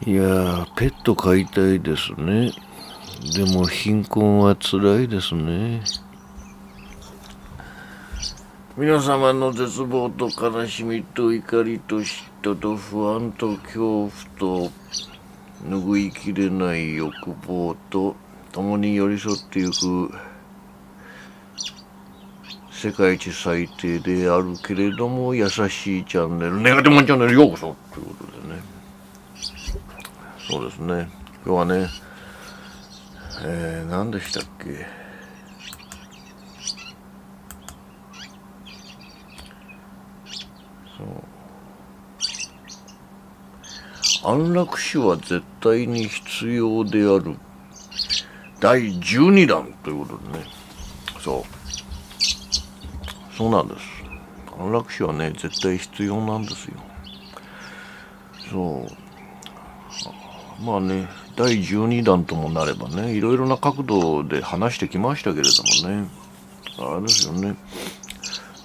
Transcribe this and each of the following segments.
いやー、ペット飼いたいですね。でも貧困は辛いですね。皆様の絶望と悲しみと怒りと嫉妬と不安と恐怖と拭いきれない欲望と共に寄り添ってゆく世界一最低であるけれども優しいチャンネル、ネガティブマンチャンネルようこそということでね。そうですね。今日はね、何でしたっけ。安楽死は絶対に必要である第12弾ということでね。そうなんです。安楽死はね絶対必要なんですよ。まあね、第12弾ともなればね、いろいろな角度で話してきましたけれどもね、あれですよね。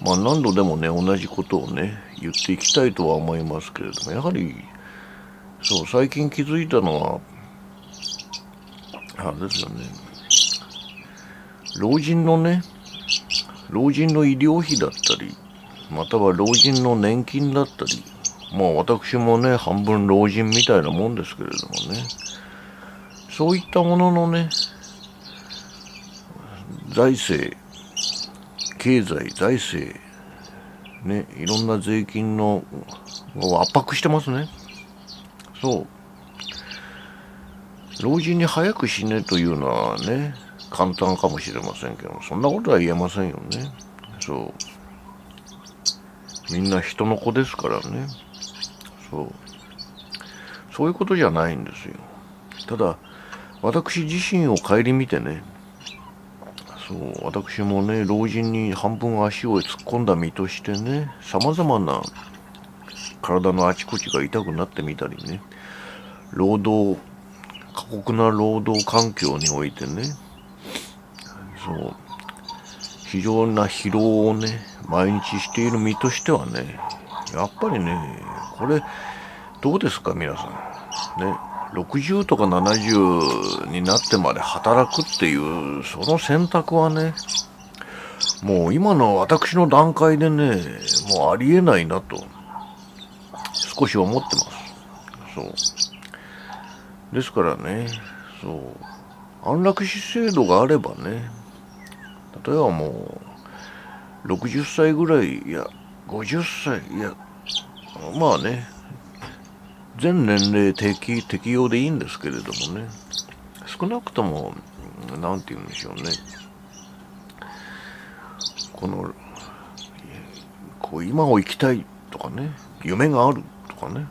まあ何度でもね同じことをね言っていきたいとは思いますけれども、やはり最近気づいたのはあれですよね。老人の医療費だったり、または老人の年金だったり、まあ私もね半分老人みたいなもんですけれどもね、そういったもののね、財政ね、いろんな税金のを圧迫してますね。老人に早く死ねというのはね簡単かもしれませんけど、そんなことは言えませんよね。みんな人の子ですからね。そういうことじゃないんですよ。ただ私自身を顧みてね、私もね老人に半分足を突っ込んだ身としてね、さまざまな体のあちこちが痛くなってみたりね、過酷な労働環境においてね、非常な疲労をね毎日している身としてはね、やっぱりね、これどうですか皆さんね。60とか70になってまで働くっていうその選択はね、もう今の私の段階でねもうありえないなと少し思ってます。ですからね、安楽死制度があればね、例えばもう60歳ぐらい、いや50歳、いやまあね、全年齢適用でいいんですけれどもね、少なくともなんて言うんでしょうね、今を生きたいとかね、夢があるとかね、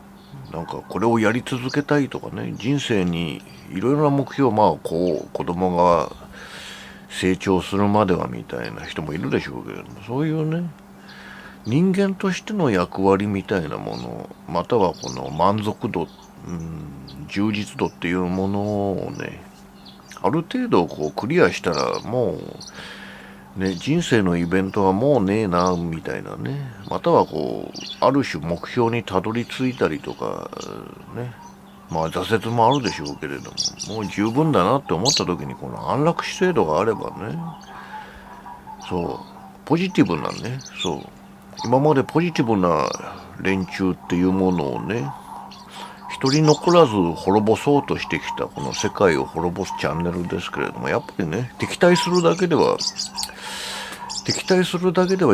なんかこれをやり続けたいとかね、人生にいろいろな目標、子供が成長するまではみたいな人もいるでしょうけれども、そういうね人間としての役割みたいなもの、またはこの満足度、充実度っていうものをね、ある程度クリアしたらもうね、人生のイベントはもうねえなみたいなね、またはある種目標にたどり着いたりとかね、まあ挫折もあるでしょうけれども、もう十分だなって思った時にこの安楽死制度があればね、ポジティブなね、今までポジティブな連中っていうものをね、一人残らず滅ぼそうとしてきたこの世界を滅ぼすチャンネルですけれども、やっぱりね、敵対するだけでは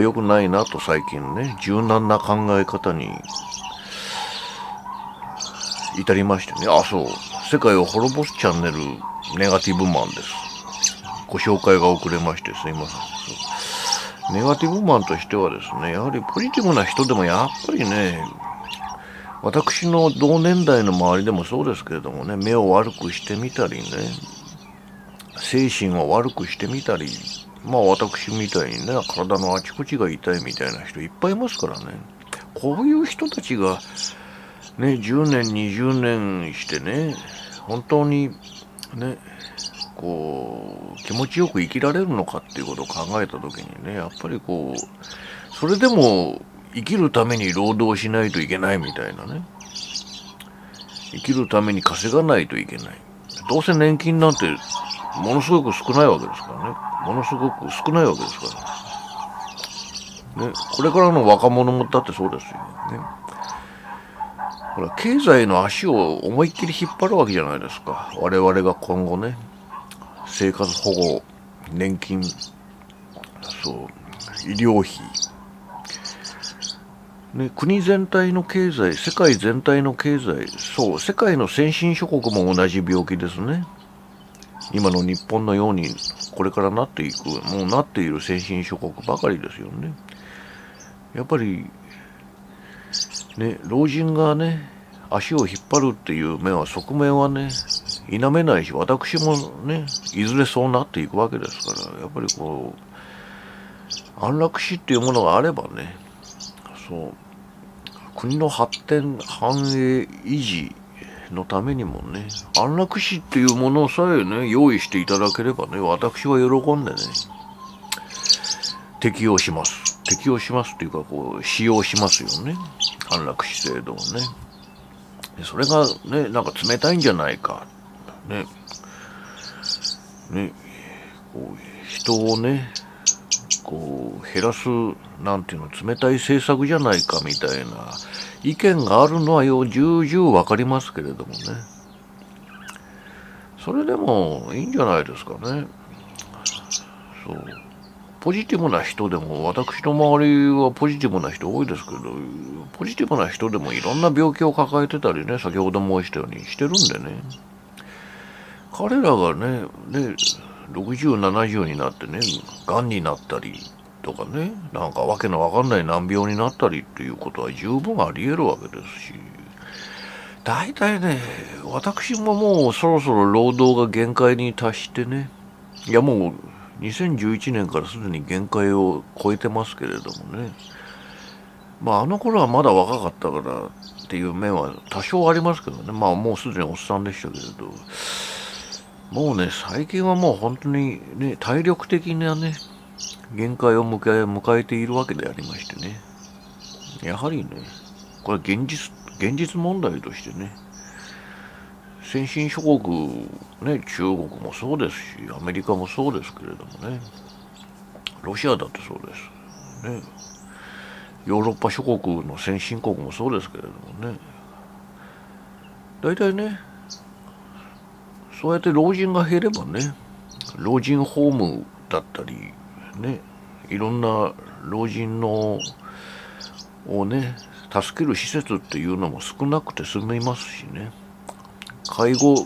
良くないなと最近ね、柔軟な考え方に至りましてね、世界を滅ぼすチャンネルネガティブマンです。ご紹介が遅れましてすいません。ネガティブマンとしてはですね、やはりポジティブな人でもやっぱりね、私の同年代の周りでもそうですけれどもね、目を悪くしてみたりね、精神を悪くしてみたり、私みたいにね、体のあちこちが痛いみたいな人いっぱいいますからね。こういう人たちがね、10年、20年してね、本当にね、気持ちよく生きられるのかっていうことを考えた時にね、やっぱりそれでも生きるために労働しないといけないみたいなね、生きるために稼がないといけない。どうせ年金なんてものすごく少ないわけですからね。ものすごく少ないわけですからね。これからの若者もだってそうですよね。ほら、経済の足を思いっきり引っ張るわけじゃないですか。我々が今後ね、生活保護、年金、医療費、ね、国全体の経済、世界全体の経済、世界の先進諸国も同じ病気ですね。今の日本のようにこれからなっていく、もうなっている先進諸国ばかりですよね。やっぱりね、老人がね、足を引っ張るっていう側面はね、否めないし、私もね、いずれそうなっていくわけですから、やっぱり安楽死っていうものがあればね、国の発展、繁栄、維持のためにもね、安楽死っていうものさえね、用意していただければね、私は喜んでね、適用しますっていうか、使用しますよね。安楽死制度をね。それがね、なんか冷たいんじゃないか。ね。人をね、減らす、なんていうの、冷たい政策じゃないかみたいな意見があるのは重々わかりますけれどもね。それでもいいんじゃないですかね。ポジティブな人でも、私の周りはポジティブな人多いですけど、ポジティブな人でもいろんな病気を抱えてたりね、先ほど申したようにしてるんでね。彼らがね、60、70になってね、癌になったりとかね、なんかわけのわかんない難病になったりっていうことは十分あり得るわけですし、大体ね、私ももうそろそろ労働が限界に達してね、いやもう2011年からすでに限界を超えてますけれどもね、あの頃はまだ若かったからっていう面は多少ありますけどね、もうすでにおっさんでしたけれど、もうね、最近はもう本当にね、体力的なね、限界を迎えているわけでありましてね。やはりね、これは現実問題としてね、先進諸国、ね、中国もそうですし、アメリカもそうですけれどもね、ロシアだってそうです。ね、ヨーロッパ諸国の先進国もそうですけれどもね、大体ね、そうやって老人が減ればね、老人ホームだったり、ね、いろんな老人をね、助ける施設っていうのも少なくて済みますしね、介護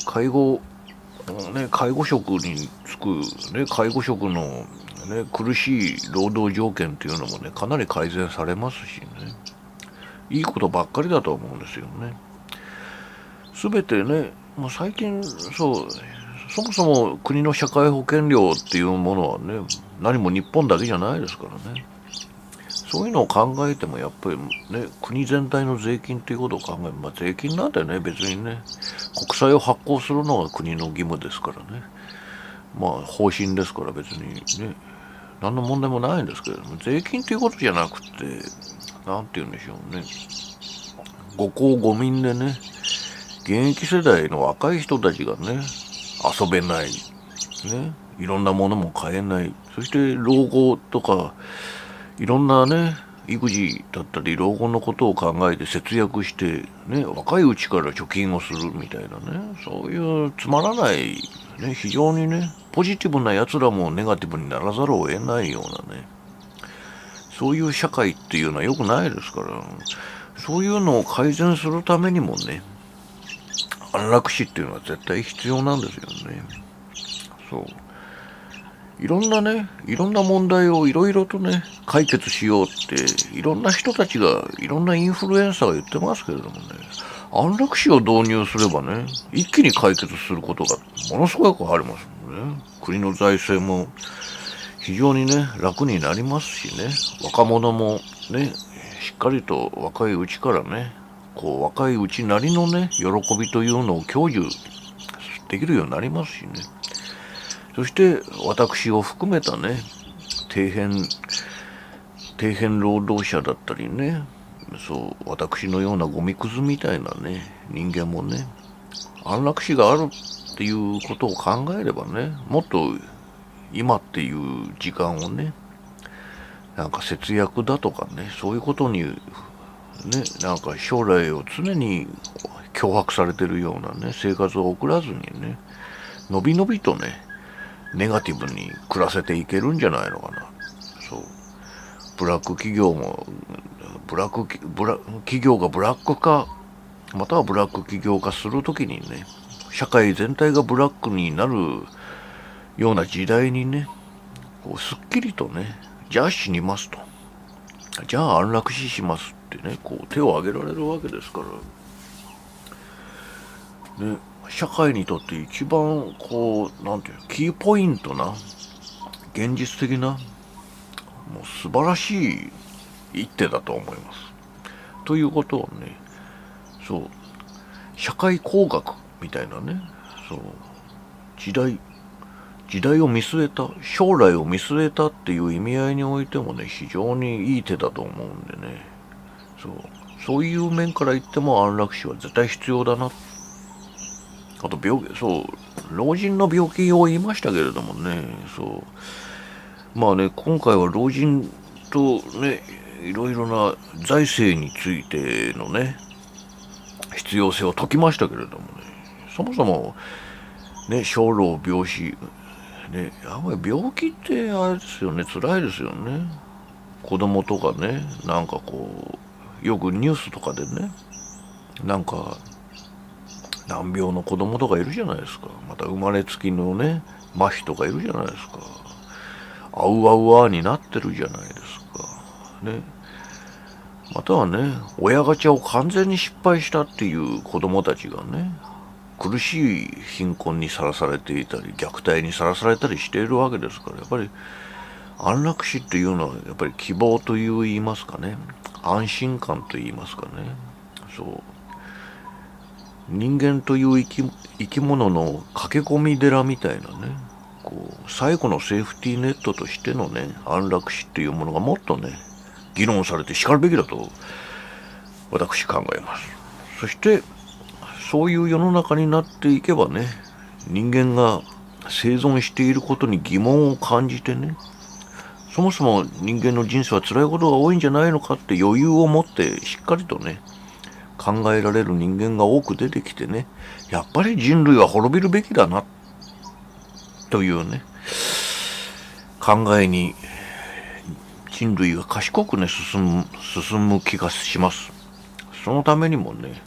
職に就く、ね、介護職の、ね、苦しい労働条件っていうのもね、かなり改善されますしね、いいことばっかりだと思うんですよね。すべてね、もう最近そもそも国の社会保険料っていうものはね、何も日本だけじゃないですからね。そういうのを考えてもやっぱりね、国全体の税金っていうことを考える、税金なんてね、別にね、国債を発行するのが国の義務ですからね、方針ですから別にね、何の問題もないんですけれども、税金っていうことじゃなくて、なんて言うんでしょうね、ご公ご民でね、現役世代の若い人たちがね、遊べない、ね、いろんなものも買えない、そして老後とか、いろんなね、育児だったり老後のことを考えて節約してね、若いうちから貯金をするみたいなね、そういうつまらないね、非常にね、ポジティブな奴らもネガティブにならざるを得ないようなね、そういう社会っていうのは良くないですから、そういうのを改善するためにもね、安楽死っていうのは絶対必要なんですよね。いろんな問題をいろいろとね、解決しようって、いろんな人たちが、いろんなインフルエンサーが言ってますけれどもね、安楽死を導入すればね、一気に解決することがものすごくありますのでね、国の財政も非常にね、楽になりますしね、若者もね、しっかりと若いうちからね、若いうちなりのね、喜びというのを享受できるようになりますしね。そして私を含めたね、底辺労働者だったりね、私のようなゴミくずみたいなね、人間もね、安楽死があるっていうことを考えればね、もっと今っていう時間をね、なんか節約だとかね、そういうことにね、なんか将来を常に脅迫されてるようなね、生活を送らずにね、のびのびとね、ネガティブに暮らせていけるんじゃないのかな。そう。ブラック企業も、企業がブラック化、またはブラック企業化するときにね、社会全体がブラックになるような時代にね、こうすっきりとね、じゃあ死にますと。じゃあ安楽死しますってね、こう手を挙げられるわけですから。ね、社会にとって一番こう、なんていう、キーポイントな、現実的な、もう素晴らしい一手だと思います。ということをね、そう、社会工学みたいなね、そう、時代を見据えた、将来を見据えたっていう意味合いにおいてもね、非常にいい手だと思うんでね、そういう面から言っても安楽死は絶対必要だな。あと老人の病気を言いましたけれどもね、まあね、今回は老人とね、いろいろな財政についてのね、必要性を説きましたけれどもね、そもそもね、生老病死、ね、やっぱり病気ってあれですよね、辛いですよね。子供とかね、なんかこう、よくニュースとかでね、なんか、難病の子供とかいるじゃないですか。また生まれつきのね、麻痺とかいるじゃないですか。あうあうあになってるじゃないですか。ね。またはね、親ガチャを完全に失敗したっていう子供たちがね、苦しい貧困にさらされていたり、虐待にさらされたりしているわけですから、やっぱり安楽死っていうのは、やっぱり希望と言いますかね、安心感と言いますかね、そう。人間という生き物の駆け込み寺みたいなね、こう最後のセーフティーネットとしてのね、安楽死っていうものがもっとね、議論されてしかるべきだと私考えます。そしてそういう世の中になっていけばね、人間が生存していることに疑問を感じてね、そもそも人間の人生は辛いことが多いんじゃないのかって余裕を持ってしっかりとね、考えられる人間が多く出てきてね、やっぱり人類は滅びるべきだなというね、考えに人類が賢くね、進む気がします。そのためにもね、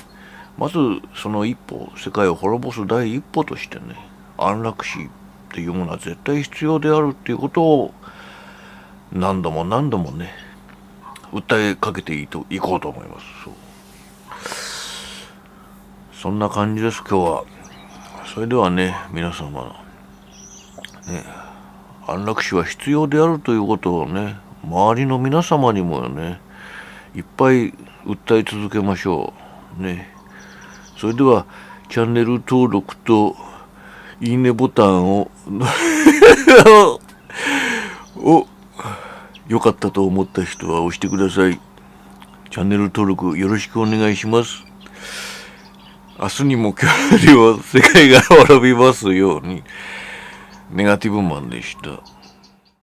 まずその一歩、世界を滅ぼす第一歩としてね、安楽死っていうものは絶対必要であるっていうことを何度も何度もね、訴えかけていこうと思います。そんな感じです、今日は。それではね、皆様、ね、安楽死は必要であるということをね、周りの皆様にもね、いっぱい訴え続けましょう。ね。それでは、チャンネル登録と、いいねボタンを良かったと思った人は押してください。チャンネル登録よろしくお願いします。明日にも今日にも世界が滅びますように。ネガティブマンでした。